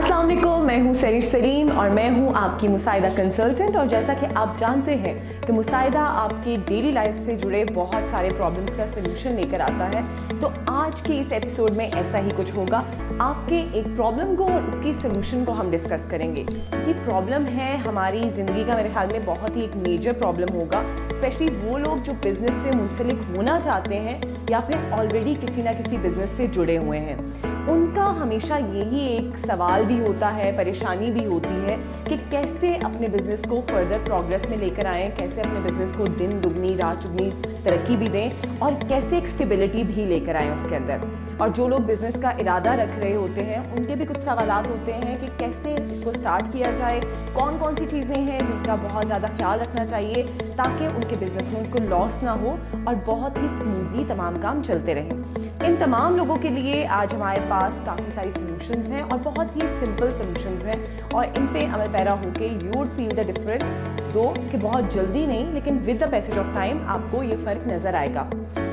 अस्सलाम वालेकुम, मैं हूं सरीश सलीम और मैं हूं आपकी मुसाइदा कंसल्टेंट। और जैसा कि आप जानते हैं कि मुसाइदा आपकी डेली लाइफ से जुड़े बहुत सारे प्रॉब्लम्स का सलूशन लेकर आता है, तो आज के इस एपिसोड में ऐसा ही कुछ होगा। आपके एक प्रॉब्लम को और उसकी सलूशन को हम डिस्कस करेंगे। जी, प्रॉब्लम है हमारी ज़िंदगी का मेरे ख्याल में बहुत ही एक मेजर प्रॉब्लम होगा, स्पेशली वो लोग जो बिज़नेस से मुंसलिक होना चाहते हैं या फिर ऑलरेडी किसी ना किसी बिज़नेस से जुड़े हुए हैं। उनका हमेशा यही एक सवाल भी होता है, परेशानी भी होती है कि कैसे अपने बिज़नेस को फर्दर प्रोग्रेस में लेकर आएँ, कैसे अपने बिज़नेस को दिन दुगनी रात चुगनी तरक्की भी दें और कैसे एक स्टेबिलिटी भी लेकर आएँ उसके अंदर। और जो लोग बिज़नेस का इरादा रख रहे होते हैं उनके भी कुछ सवालात होते हैं कि कैसे इसको स्टार्ट किया जाए, कौन कौन सी चीज़ें हैं जिनका बहुत ज़्यादा ख्याल रखना चाहिए ताकि उनके बिज़नेस में उनको लॉस ना हो और बहुत ही स्मूथली तमाम काम चलते रहें। इन तमाम लोगों के लिए आज हमारे पास काफ़ी सारी सॉल्यूशंस हैं और बहुत ही सिंपल सॉल्यूशंस हैं और इन पे अमल पैरा होके you would feel the difference, दो कि बहुत जल्दी नहीं लेकिन with the passage of time आपको ये फ़र्क नज़र आएगा।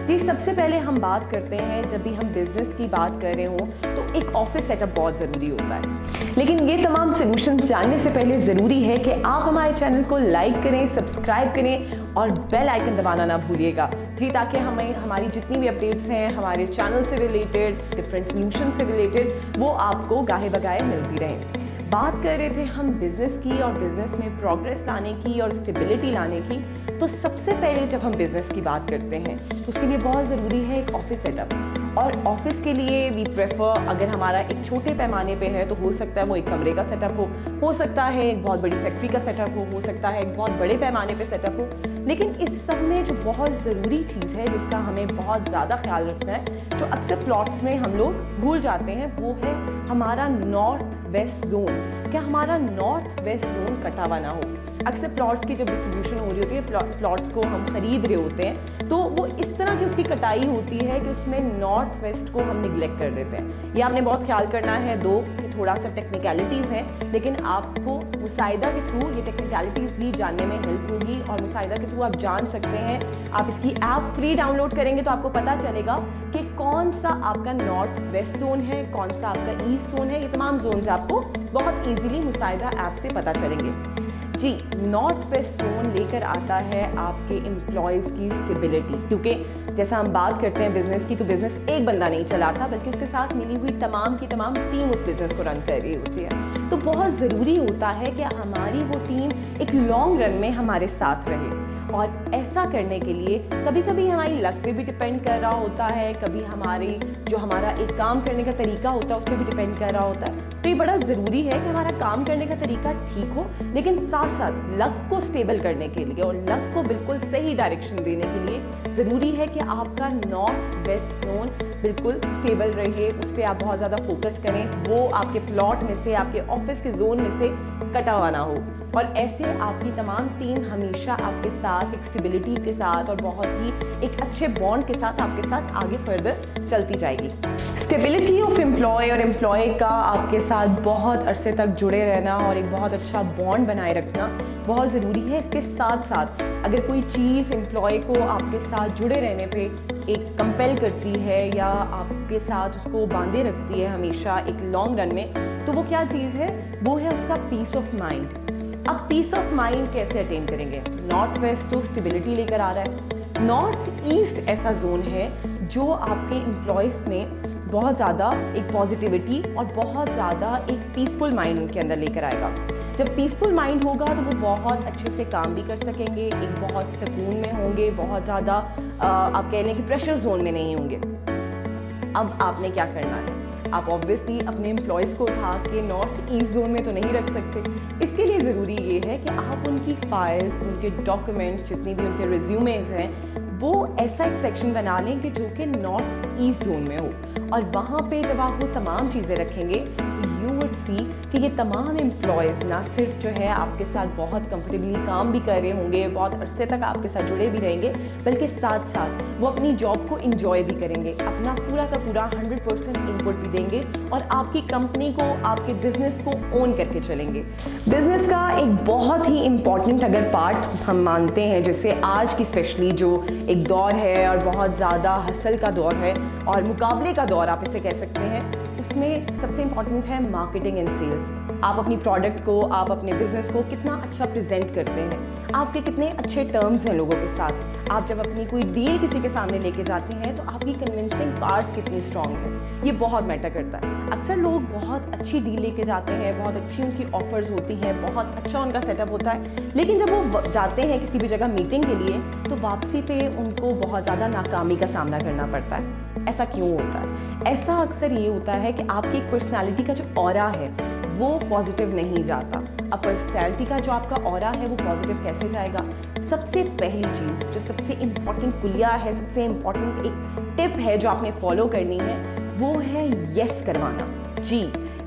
जी, सबसे पहले हम बात करते हैं, जब भी हम बिज़नेस की बात कर रहे हों तो एक ऑफिस सेटअप बहुत ज़रूरी होता है। लेकिन ये तमाम सॉल्यूशंस जानने से पहले ज़रूरी है कि आप हमारे चैनल को लाइक करें, सब्सक्राइब करें और बेल आइकन दबाना ना भूलिएगा जी, ताकि हमें हमारी जितनी भी अपडेट्स हैं हमारे चैनल से रिलेटेड, डिफरेंट सॉल्यूशन से रिलेटेड, वो आपको गाहे बगाहे मिलती रहें। बात कर रहे थे हम बिज़नेस की और बिज़नेस में प्रोग्रेस लाने की और स्टेबिलिटी लाने की। तो सबसे पहले जब हम बिज़नेस की बात करते हैं तो उसके लिए बहुत ज़रूरी है एक ऑफिस सेटअप। और ऑफिस के लिए वी प्रेफर, अगर हमारा एक छोटे पैमाने पे है तो हो सकता है वो एक कमरे का सेटअप हो सकता है एक बहुत बड़ी फैक्ट्री का सेटअप हो सकता है एक बहुत बड़े पैमाने पे सेटअप हो। लेकिन इस सब में जो बहुत ज़रूरी चीज़ है जिसका हमें बहुत ज़्यादा ख्याल रखना है, जो अक्सर प्लॉट्स में हम लोग भूल जाते हैं, वो है हमारा नॉर्थ वेस्ट जोन। क्या हमारा नॉर्थ वेस्ट जोन कटा हुआ ना हो। अक्सर प्लॉट्स की जब डिस्ट्रीब्यूशन हो रही होती है, प्लॉट्स को हम खरीद रहे होते हैं, तो वो इस तरह की उसकी कटाई होती है कि उसमें नॉर्थ वेस्ट को हम निगलेक्ट कर देते हैं। ये आपने बहुत ख्याल करना है। दो कि थोड़ा सा टेक्निकलिटीज़ हैं, लेकिन आपको मुसाइदा के थ्रू ये टेक्निकलिटीज़ भी जानने में हेल्प होगी और मुसाइदा के थ्रू आप जान सकते हैं। आप इसकी ऐप फ्री डाउनलोड करेंगे तो आपको पता चलेगा कि कौन सा आपका नॉर्थ वेस्ट जोन है, कौन सा आपका ईस्ट जोन है। ये तमाम जोन्स आपको बहुत ईजीली मुसाइदा ऐप से पता चलेंगे। जी, नॉर्थ वेस्ट जोन लेकर आता है आपके एम्प्लॉयज़ की स्टेबिलिटी, क्योंकि जैसा हम बात करते हैं बिज़नेस की, तो बिज़नेस एक बंदा नहीं चलाता बल्कि उसके साथ मिली हुई तमाम की तमाम टीम उस बिज़नेस को रन कर रही होती है। तो बहुत ज़रूरी होता है कि हमारी वो टीम एक लॉन्ग रन में हमारे साथ रहे। और ऐसा करने के लिए कभी कभी हमारी लक पे भी डिपेंड कर रहा होता है, कभी हमारा एक काम करने का तरीका होता है उस पर भी डिपेंड कर रहा होता है। तो ये बड़ा ज़रूरी है कि हमारा काम करने का तरीका ठीक हो, लेकिन साथ साथ लक को स्टेबल करने के लिए और लक को बिल्कुल सही डायरेक्शन देने के लिए ज़रूरी है कि आपका नॉर्थ वेस्ट जोन बिल्कुल स्टेबल रहे, उस पर आप बहुत ज़्यादा फोकस करें, वो आपके प्लॉट में से, आपके ऑफिस के जोन में से कटा हुआ ना हो। और ऐसे आपकी तमाम टीम हमेशा आपके साथ एक स्टेबिलिटी के साथ और बहुत ही एक अच्छे बॉन्ड के साथ आपके साथ आगे फर्दर चलती जाएगी। स्टेबिलिटी ऑफ एम्प्लॉय और एम्प्लॉय का आपके साथ बहुत अरसे तक जुड़े रहना और एक बहुत अच्छा बॉन्ड बनाए रखना बहुत ज़रूरी है। इसके साथ साथ अगर कोई चीज़ एम्प्लॉय को आपके साथ जुड़े रहने पे एक कंपेल करती है या आपके साथ उसको बांधे रखती है हमेशा एक लॉन्ग रन में, तो वो क्या चीज़ है? वो है उसका पीस ऑफ माइंड। अब पीस ऑफ माइंड कैसे अटेन करेंगे? नॉर्थ वेस्ट तो स्टेबिलिटी लेकर आ रहा है, नॉर्थ ईस्ट ऐसा जोन है जो आपके एम्प्लॉयज़ में बहुत ज़्यादा एक पॉजिटिविटी और बहुत ज़्यादा एक पीसफुल माइंड उनके अंदर लेकर आएगा। जब पीसफुल माइंड होगा तो वो बहुत अच्छे से काम भी कर सकेंगे, एक बहुत सुकून में होंगे, बहुत ज़्यादा आप कह लें कि प्रेशर जोन में नहीं होंगे। अब आपने क्या करना है? आप ऑब्वियसली अपने एम्प्लॉयज़ को उठा के नॉर्थ ईस्ट जोन में तो नहीं रख सकते। इसके लिए ज़रूरी ये है कि आप उनकी फाइल्स, उनके डॉक्यूमेंट्स, जितनी भी उनके रिज्यूमेज हैं, वो ऐसा एक सेक्शन बना लें कि जो कि नॉर्थ ईस्ट जोन में हो। और वहाँ पे जब आप वो तमाम चीज़ें रखेंगे यू वुड सी कि ये तमाम एम्प्लॉयज़ ना सिर्फ जो है आपके साथ बहुत कंफर्टेबली काम भी कर रहे होंगे, बहुत अरसे तक आपके साथ जुड़े भी रहेंगे, बल्कि साथ साथ वो अपनी जॉब को इंजॉय भी करेंगे, अपना पूरा का पूरा 100% इनपुट भी देंगे और आपकी कंपनी को, आपके बिजनेस को ओन करके चलेंगे। बिजनेस का एक बहुत ही इम्पॉर्टेंट अगर पार्ट हम मानते हैं, जैसे आज की स्पेशली जो एक दौर है और बहुत ज़्यादा हसल का दौर है और मुकाबले का दौर आप इसे कह सकते हैं, उसमें सबसे इम्पॉर्टेंट है मार्केटिंग एंड सेल्स। आप अपनी प्रोडक्ट को, आप अपने बिजनेस को कितना अच्छा प्रेजेंट करते हैं, आपके कितने अच्छे टर्म्स हैं लोगों के साथ। आप जब अपनी कोई डील किसी के सामने लेके जाते हैं तो आपकी कन्विंसिंग पावर्स कितनी स्ट्रांग है, ये बहुत मैटर करता है। अक्सर लोग बहुत अच्छी डील लेके जाते हैं, बहुत अच्छी उनकी ऑफर्स होती हैं, बहुत अच्छा उनका सेटअप होता है, लेकिन जब वो जाते हैं किसी भी जगह मीटिंग के लिए तो वापसी पे उनको बहुत ज़्यादा नाकामी का सामना करना पड़ता है। ऐसा क्यों होता है? ऐसा अक्सर ये होता है कि आपकी एक पर्सनैलिटी का जो ऑरा है वो पॉजिटिव नहीं जाता। अब पर्सनैलिटी का जो आपका ऑरा है वो पॉजिटिव कैसे जाएगा? सबसे पहली चीज़ जो सबसे इम्पॉर्टेंट कुलिया है, सबसे इम्पॉर्टेंट एक टिप है जो आपने फॉलो करनी है, वो है यस करवाना। जी,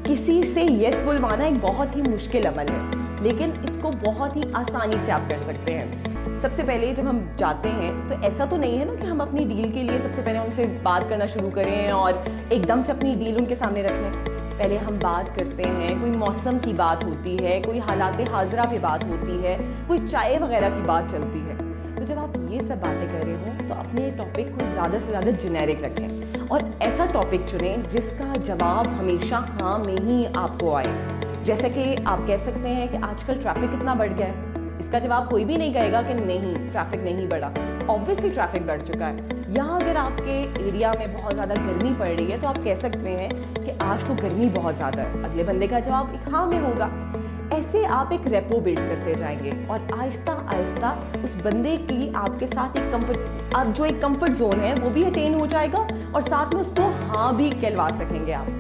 किसी से यस बुलवाना एक बहुत ही मुश्किल अमल है, लेकिन इसको बहुत ही आसानी से आप कर सकते हैं। सबसे पहले जब हम जाते हैं तो ऐसा तो नहीं है ना कि हम अपनी डील के लिए सबसे पहले उनसे बात करना शुरू करें और एकदम से अपनी डील उनके सामने रख लें। पहले हम बात करते हैं, कोई मौसम की बात होती है, कोई हालात हाज़िरा पे बात होती है, कोई चाय वगैरह की बात चलती है। तो जब आप ये सब बातें कर रहे हो तो अपने टॉपिक को ज़्यादा से ज़्यादा जेनेरिक रखें और ऐसा टॉपिक चुनें जिसका जवाब हमेशा हाँ में ही आपको आए। जैसे कि आप कह सकते हैं कि आजकल ट्रैफिक कितना बढ़ गया है, इसका जवाब कोई भी नहीं कहेगा कि नहीं ट्रैफिक नहीं बढ़ा, ऑब्वियसली ट्रैफिक बढ़ चुका है। या अगर आपके एरिया में बहुत ज़्यादा गर्मी पड़ रही है तो आप कह सकते हैं कि आज तो गर्मी बहुत ज़्यादा है, अगले बंदे का जवाब एक हाँ में होगा। ऐसे आप एक रेपो बिल्ड करते जाएंगे और आहिस्ता आहिस्ता उस बंदे की आपके साथ एक कंफर्ट जोन है वो भी अटेन हो जाएगा और साथ में उसको हाँ भी कहलवा सकेंगे आप।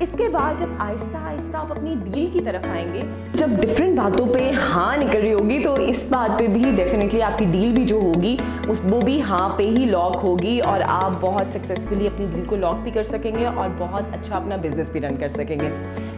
इसके बाद जब आहिस्ता आहिस्ता आप अपनी डील की तरफ आएंगे, जब डिफरेंट बातों पे हाँ निकल रही होगी तो इस बात पे भी डेफिनेटली आपकी डील भी जो होगी वो भी हाँ पे ही लॉक होगी और आप बहुत सक्सेसफुली अपनी डील को लॉक भी कर सकेंगे और बहुत अच्छा अपना बिजनेस भी रन कर सकेंगे।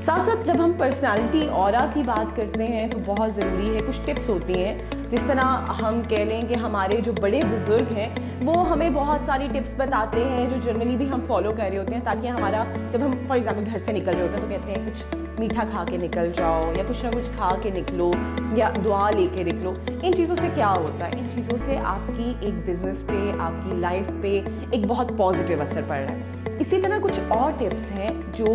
साथ साथ जब हम पर्सनालिटी ऑरा की बात करते हैं तो बहुत ज़रूरी है, कुछ टिप्स होती हैं। जिस तरह हम कह लें कि हमारे जो बड़े बुजुर्ग हैं वो हमें बहुत सारी टिप्स बताते हैं जो जनरली भी हम फॉलो कर रहे होते हैं, ताकि हमारा जब हम फॉर एग्जाम्पल घर से निकल रहे होते हैं तो कहते हैं कुछ मीठा खा के निकल जाओ या कुछ ना कुछ खा के निकलो या दुआ लेके निकलो। इन चीज़ों से क्या होता है? इन चीज़ों से आपकी एक बिजनेस पे, आपकी लाइफ पे एक बहुत पॉजिटिव असर पड़ रहा है। इसी तरह कुछ और टिप्स हैं जो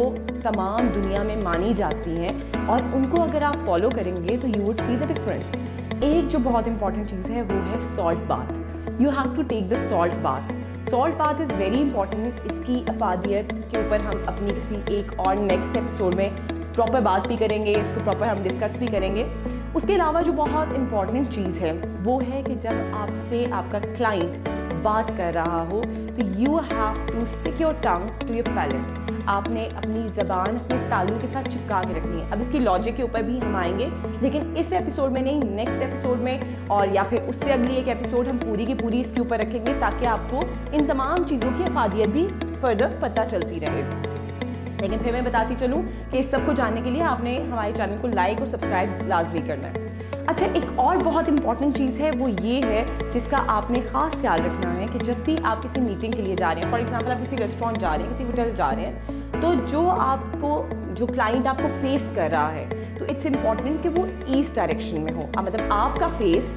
तमाम दुनिया में मानी जाती हैं और उनको अगर आप फॉलो करेंगे तो you would see the difference. एक जो बहुत इंपॉर्टेंट चीज़ है वो है salt bath. You have to take the salt bath. Salt bath is very important. इसकी अफादियत के ऊपर हम अपनी किसी एक और नेक्स्ट एपिसोड में प्रॉपर बात भी करेंगे, इसको प्रॉपर हम डिस्कस भी करेंगे। उसके अलावा जो बहुत इंपॉर्टेंट चीज़ है वो है कि जब आपसे आपका क्लाइंट बात कर रहा हो तो you have to stick your tongue to your palate. आपने अपनी ज़बान अपने तालू के साथ चिपका के रखनी है। अब इसकी लॉजिक के ऊपर भी हम आएंगे, लेकिन इस एपिसोड में नहीं, नेक्स्ट एपिसोड में और या फिर उससे अगली एक एपिसोड हम पूरी की पूरी इसके ऊपर रखेंगे ताकि आपको इन तमाम चीज़ों की अफादियत भी फर्दर पता चलती रहे। लेकिन फिर मैं बताती चलूँ कि इस सब को जानने के लिए आपने हमारे चैनल को लाइक और सब्सक्राइब लाजमी करना है। अच्छा, एक और बहुत इंपॉर्टेंट चीज़ है वो ये है जिसका आपने ख़ास ख्याल रखना है कि जब भी आप किसी मीटिंग के लिए जा रहे हैं, फॉर एग्जांपल आप किसी रेस्टोरेंट जा रहे हैं, किसी होटल जा रहे हैं, तो जो क्लाइंट आपको फेस कर रहा है तो इट्स इम्पॉर्टेंट कि वो ईस्ट डायरेक्शन में हो। मतलब आपका फेस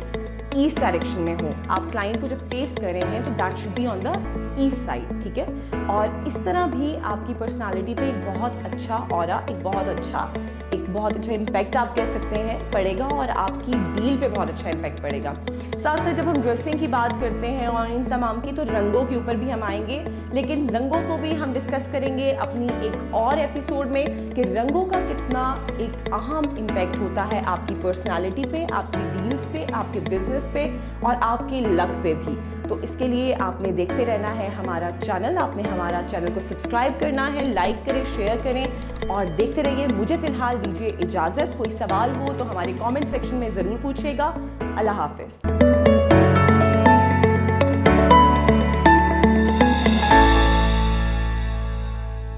ईस्ट डायरेक्शन में हो। आप क्लाइंट को जब फेस कर रहे हैं तो that should be on the east side, ठीक है। और इस तरह भी आपकी पर्सनालिटी पे एक बहुत अच्छा ऑरा, एक बहुत अच्छा इम्पैक्ट आप कह सकते हैं पड़ेगा और आपकी डील पे बहुत अच्छा इम्पैक्ट पड़ेगा। साथ साथ जब हम ड्रेसिंग की बात करते हैं और इन तमाम की, तो रंगों के ऊपर भी हम आएंगे, लेकिन रंगों को भी हम डिस्कस करेंगे अपनी एक और एपिसोड में कि रंगों का कितना एक अहम इम्पैक्ट होता है आपकी पर्सनालिटी पे, आपकी डील्स पे, आपके बिजनेस पे और आपके लक पे भी। तो इसके लिए आपने देखते रहना है हमारा चैनल, आपने हमारा चैनल को सब्सक्राइब करना है, लाइक करें, शेयर करें और देखते रहिए। मुझे फ़िलहाल दीजिए इजाज़त। कोई सवाल हो तो हमारे कमेंट सेक्शन में ज़रूर पूछिएगा। अल्लाह हाफ़िज़।